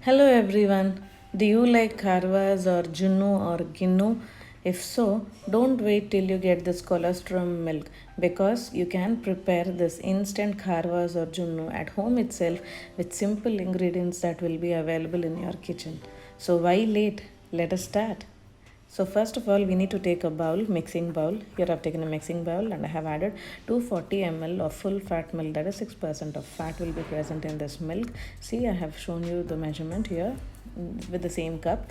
Hello everyone. Do you like Kharvas or junnu or ginnu? If so, don't wait till you get this colostrum milk because you can prepare this instant Kharvas or junnu at home itself with simple ingredients that will be available in your kitchen. So why late? Let us start. So first of all, we need to take a bowl, mixing bowl. Here I've taken a mixing bowl and I have added 240 ml of full fat milk. That is 6% of fat will be present in this milk. See, I have shown you the measurement here with the same cup.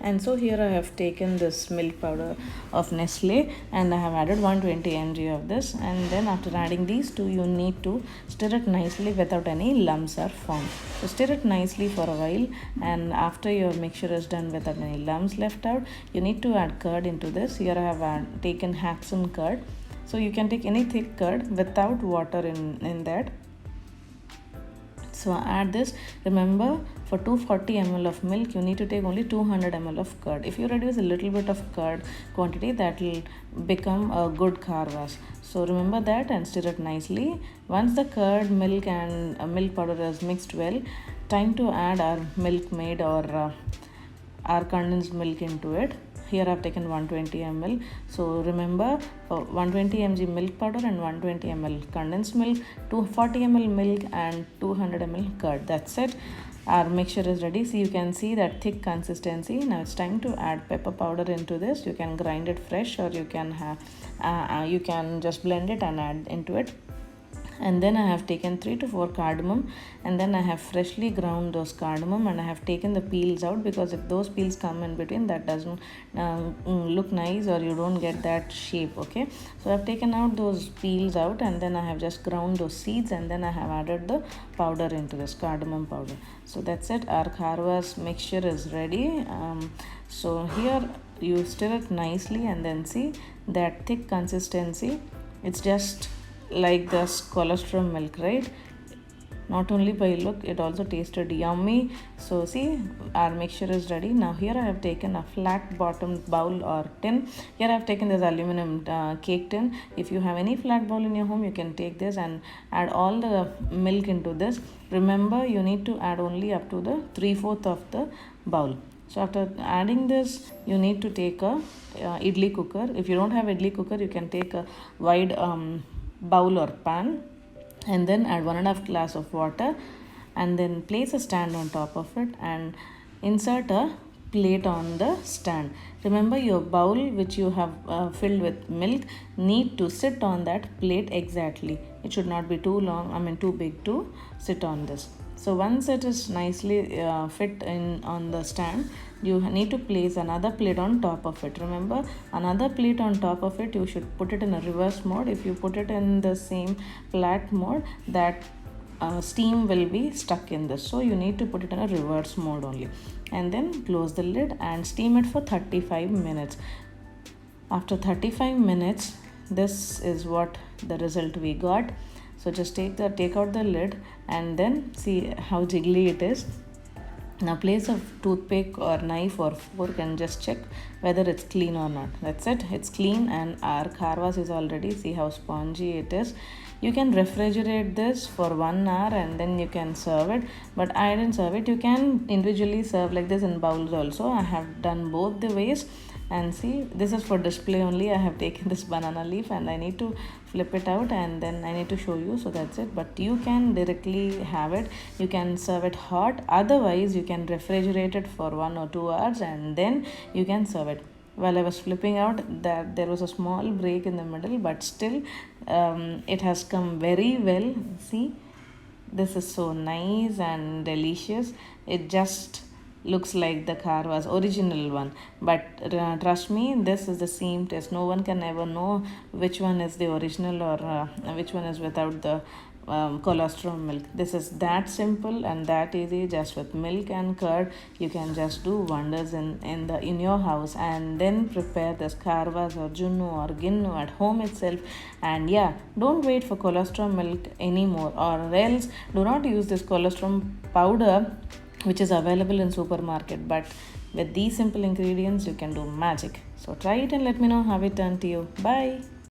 And so here I have taken this milk powder of Nestle and I have added 120 mg of this, and then after adding these two you need to stir it nicely without any lumps are formed. So stir it nicely for a while, and after your mixture is done without any lumps left out, you need to add curd into this. Here I have taken Haxon curd. So you can take any thick curd without water in that. So add this. Remember, for 240 ml of milk you need to take only 200 ml of curd. If you reduce a little bit of curd quantity, that will become a good kharvas. So remember that and stir it nicely. Once the curd, milk and milk powder is mixed well, time to add our milk maid or our condensed milk into it. Here I have taken 120 ml. So remember, 120 mg milk powder and 120 ml condensed milk, 240 ml milk and 200 ml curd. That's it. Our mixture is ready. So you can see that thick consistency. Now it's time to add pepper powder into this. You can grind it fresh or you can you can just blend it and add into it. And then I have taken 3 to 4 cardamom, and then I have freshly ground those cardamom, and I have taken the peels out because if those peels come in between, that doesn't look nice or you don't get that shape. Okay, so I've taken out those peels out, and then I have just ground those seeds, and then I have added the powder into this cardamom powder. So that's it. Our kharvas mixture is ready. So here you stir it nicely and then see that thick consistency. It's just like this colostrum milk, right? Not only by look, it also tasted yummy. So see, our mixture is ready. Now here I have taken a flat bottom bowl or tin. Here I have taken this aluminum cake tin. If you have any flat bowl in your home, you can take this and add all the milk into this. Remember, you need to add only up to the 3/4 of the bowl. So after adding this, you need to take a idli cooker. If you don't have idli cooker, you can take a wide bowl or pan, and then add 1.5 glass of water, and then place a stand on top of it and insert a plate on the stand. Remember, your bowl which you have filled with milk need to sit on that plate exactly. It should not be too long, too big to sit on this. So once it is nicely fit in on the stand, you need to place another plate on top of it. Remember, another plate on top of it, you should put it in a reverse mode. If you put it in the same flat mode, that steam will be stuck in this. So you need to put it in a reverse mode only, and then close the lid and steam it for 35 minutes. After 35 minutes, this is what the result we got. So just take out the lid and then see how jiggly it is. Now place a toothpick or knife or fork and just check whether it's clean or not. That's it. It's clean, and our kharvas is already. See how spongy it is. You can refrigerate this for 1 hour and then you can serve it. But I didn't serve it. You can individually serve like this in bowls also. I have done both the ways. And see, this is for display only. I have taken this banana leaf and I need to flip it out and then I need to show you. So that's it. But you can directly have it. You can serve it hot. Otherwise, you can refrigerate it for 1 or 2 hours and then you can serve it. While I was flipping out, that there was a small break in the middle, but still it has come very well. See, this is so nice and delicious. It just looks like the kharvas original one, but trust me, this is the same taste. No one can ever know which one is the original or which one is without the colostrum milk. This is that simple and that easy. Just with milk and curd, you can just do wonders in your house, and then prepare this kharvas or junnu or ginnu at home itself. And yeah, don't wait for colostrum milk anymore, or else do not use this colostrum powder which is available in supermarket. But with these simple ingredients, you can do magic. So try it and let me know how it turned to you. Bye.